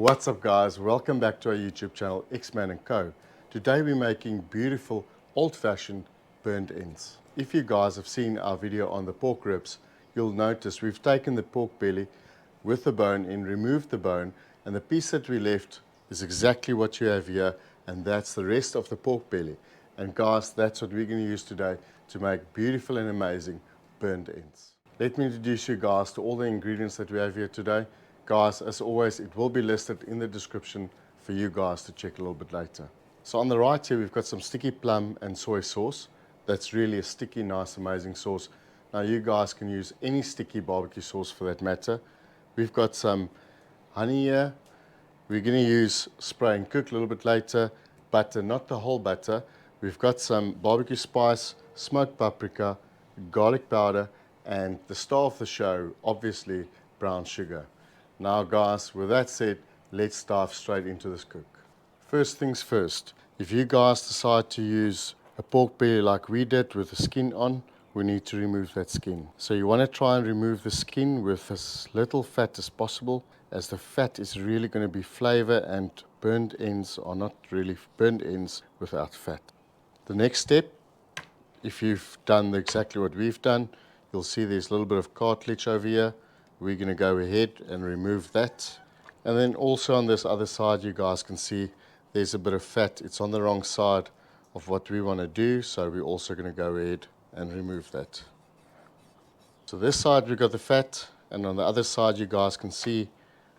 What's up guys, welcome back to our YouTube channel Xman Co. Today we're making beautiful old-fashioned burnt ends. If you guys have seen our video on the pork ribs, you'll notice we've taken the pork belly with the bone in, removed the bone, and the piece that we left is exactly what you have here, and that's the rest of the pork belly. And guys, that's what we're going to use today to make beautiful and amazing burnt ends. Let me introduce you guys to all the ingredients that we have here today. Guys, as always, it will be listed in the description for you guys to check a little bit later. So on the right here, we've got some sticky plum and soy sauce. That's really a sticky, nice, amazing sauce. Now you guys can use any sticky barbecue sauce for that matter. We've got some honey here. We're going to use spray and cook a little bit later. Butter, not the whole butter. We've got some barbecue spice, smoked paprika, garlic powder, and the star of the show, obviously, brown sugar. Now guys, with that said, let's dive straight into this cook. First things first, if you guys decide to use a pork belly like we did with the skin on, we need to remove that skin. So you want to try and remove the skin with as little fat as possible, as the fat is really going to be flavor, and burnt ends are not really burnt ends without fat. The next step, if you've done exactly what we've done, you'll see there's a little bit of cartilage over here. We're going to go ahead and remove that. And then also on this other side, you guys can see there's a bit of fat. It's on the wrong side of what we want to do, so we're also going to go ahead and remove that. So this side we've got the fat, and on the other side you guys can see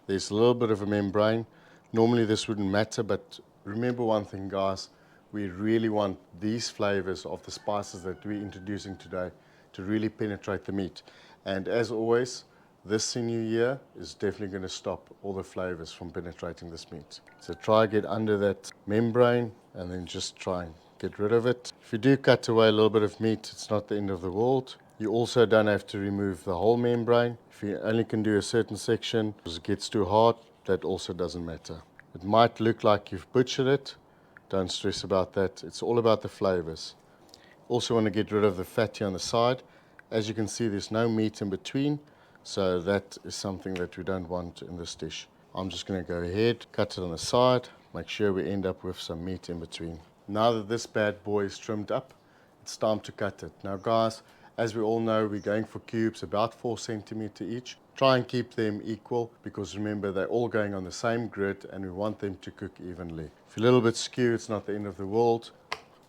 there's a little bit of a membrane. Normally this wouldn't matter, but remember one thing guys, we really want these flavors of the spices that we're introducing today to really penetrate the meat. And as always, this sinew here is definitely going to stop all the flavors from penetrating this meat. So try get under that membrane and then just try and get rid of it. If you do cut away a little bit of meat, it's not the end of the world. You also don't have to remove the whole membrane. If you only can do a certain section, because it gets too hard, that also doesn't matter. It might look like you've butchered it. Don't stress about that. It's all about the flavors. Also want to get rid of the fat here on the side. As you can see, there's no meat in between. So that is something that we don't want in this dish. I'm just going to go ahead, cut it on the side, make sure we end up with some meat in between. Now that this bad boy is trimmed up, it's time to cut it. Now guys, as we all know, we're going for cubes about 4 centimeters each. Try and keep them equal, because remember, they're all going on the same grid and we want them to cook evenly. If you're a little bit skew, it's not the end of the world.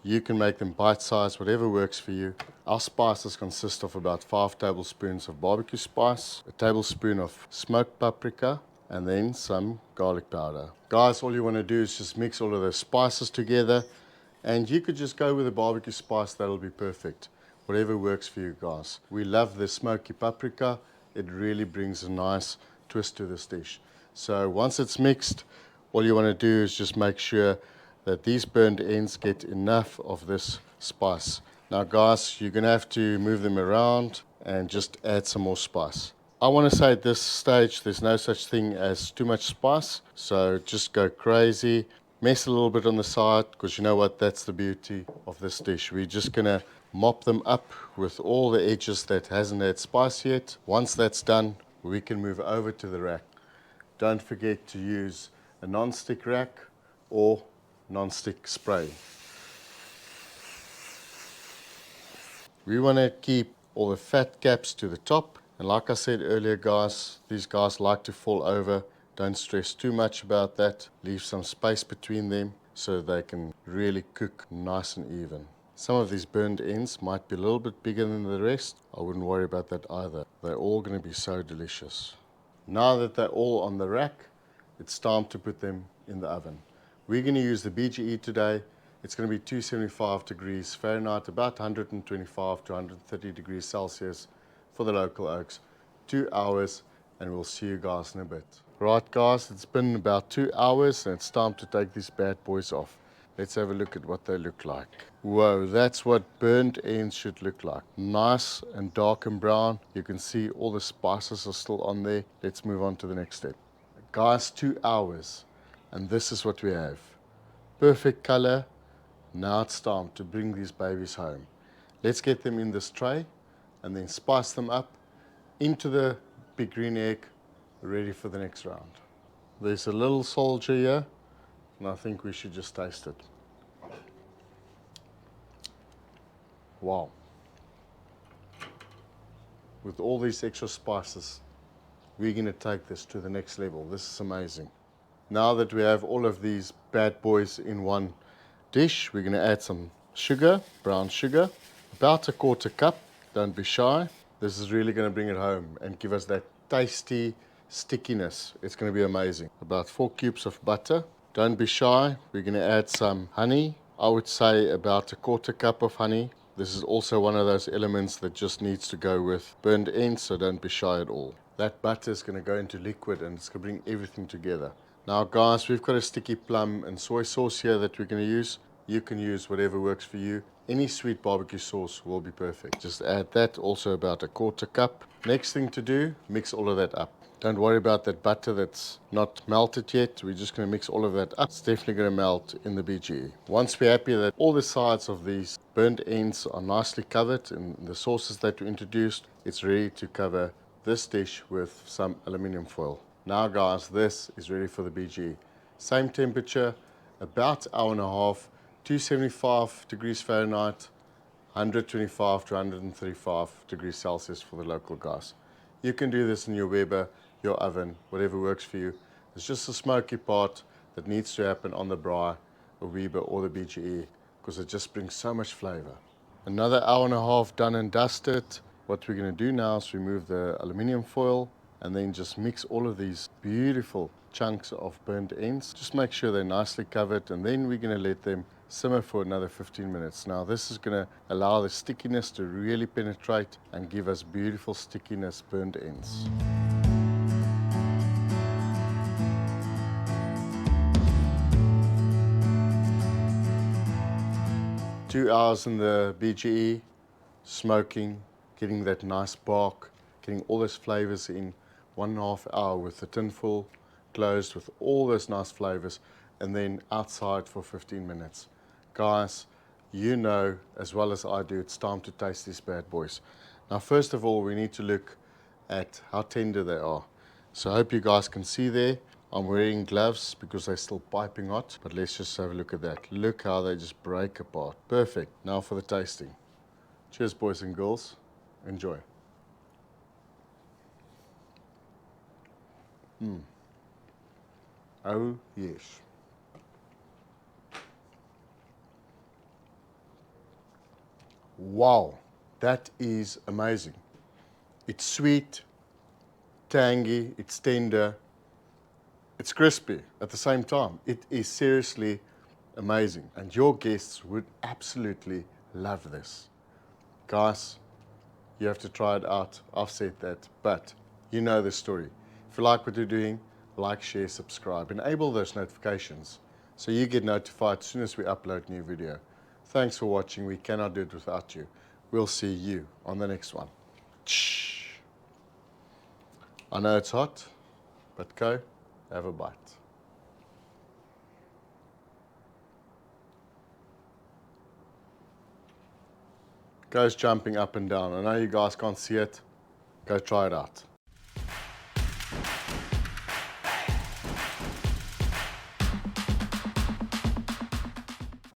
You can make them bite-sized, whatever works for you. Our spices consist of about 5 tablespoons of barbecue spice, a tablespoon of smoked paprika, and then some garlic powder. Guys, all you want to do is just mix all of those spices together, and you could just go with a barbecue spice, that'll be perfect. Whatever works for you guys. We love the smoky paprika. It really brings a nice twist to this dish. So once it's mixed, all you want to do is just make sure that these burnt ends get enough of this spice. Now guys, you're going to have to move them around and just add some more spice. I want to say at this stage there's no such thing as too much spice, so just go crazy, mess a little bit on the side, because you know what, that's the beauty of this dish. We're just going to mop them up with all the edges that hasn't had spice yet. Once that's done, we can move over to the rack. Don't forget to use a non-stick rack or non-stick spray. We want to keep all the fat caps to the top, and like I said earlier guys, these guys like to fall over. Don't stress too much about that. Leave some space between them so they can really cook nice and even. Some of these burned ends might be a little bit bigger than the rest. I wouldn't worry about that either. They're all going to be so delicious. Now that they're all on the rack, it's time to put them in the oven. We're going to use the BGE today. It's going to be 275 degrees Fahrenheit, about 125 to 130 degrees Celsius for the local oaks. 2 hours, and we'll see you guys in a bit. Right guys, it's been about 2 hours and it's time to take these bad boys off. Let's have a look at what they look like. Whoa, that's what burnt ends should look like. Nice and dark and brown. You can see all the spices are still on there. Let's move on to the next step. Guys, 2 hours. And this is what we have. Perfect color. Now it's time to bring these babies home. Let's get them in this tray and then spice them up into the big green egg, ready for the next round. There's a little soldier here, and I think we should just taste it. Wow. With all these extra spices, we're going to take this to the next level. This is amazing. Now that we have all of these bad boys in one dish, we're going to add some sugar, brown sugar, about 1/4 cup. Don't be shy. This is really going to bring it home and give us that tasty stickiness. It's going to be amazing. About 4 cubes of butter. Don't be shy. We're going to add some honey. I would say about 1/4 cup of honey. This is also one of those elements that just needs to go with burnt ends, so don't be shy at all. That butter is going to go into liquid and it's going to bring everything together. Now guys, we've got a sticky plum and soy sauce here that we're going to use. You can use whatever works for you. Any sweet barbecue sauce will be perfect. Just add that, also about 1/4 cup. Next thing to do, mix all of that up. Don't worry about that butter that's not melted yet. We're just going to mix all of that up. It's definitely going to melt in the BGE. Once we're happy that all the sides of these burnt ends are nicely covered in the sauces that we introduced, it's ready to cover this dish with some aluminium foil. Now guys, this is ready for the BGE. Same temperature, about hour and a half, 275 degrees Fahrenheit, 125 to 135 degrees Celsius for the local guys. You can do this in your Weber, your oven, whatever works for you. It's just a smoky part that needs to happen on the braai, or Weber, or the BGE, because it just brings so much flavor. Another hour and a half done and dusted. What we're going to do now is remove the aluminium foil and then just mix all of these beautiful chunks of burnt ends. Just make sure they're nicely covered, and then we're going to let them simmer for another 15 minutes. Now this is going to allow the stickiness to really penetrate and give us beautiful stickiness burnt ends. Two hours in the BGE, smoking, getting that nice bark, getting all those flavors in. 1.5 hours with the tin full closed with all those nice flavors, and then outside for 15 minutes. Guys, you know as well as I do, it's time to taste these bad boys. Now first of all, we need to look at how tender they are. So I hope you guys can see there. I'm wearing gloves because they're still piping hot, but let's just have a look at that. Look how they just break apart. Perfect. Now for the tasting. Cheers, boys and girls. Enjoy. Oh yes. Wow, that is amazing. It's sweet, tangy, it's tender, it's crispy at the same time. It is seriously amazing, and your guests would absolutely love this. Guys, you have to try it out. I've said that, but you know the story. If you like what you're doing, like, share, subscribe, enable those notifications so you get notified as soon as we upload new video. Thanks for watching. We cannot do it without you. We'll see you on the next one. I know it's hot, but go, have a bite. Goes jumping up and down. I know you guys can't see it. Go try it out.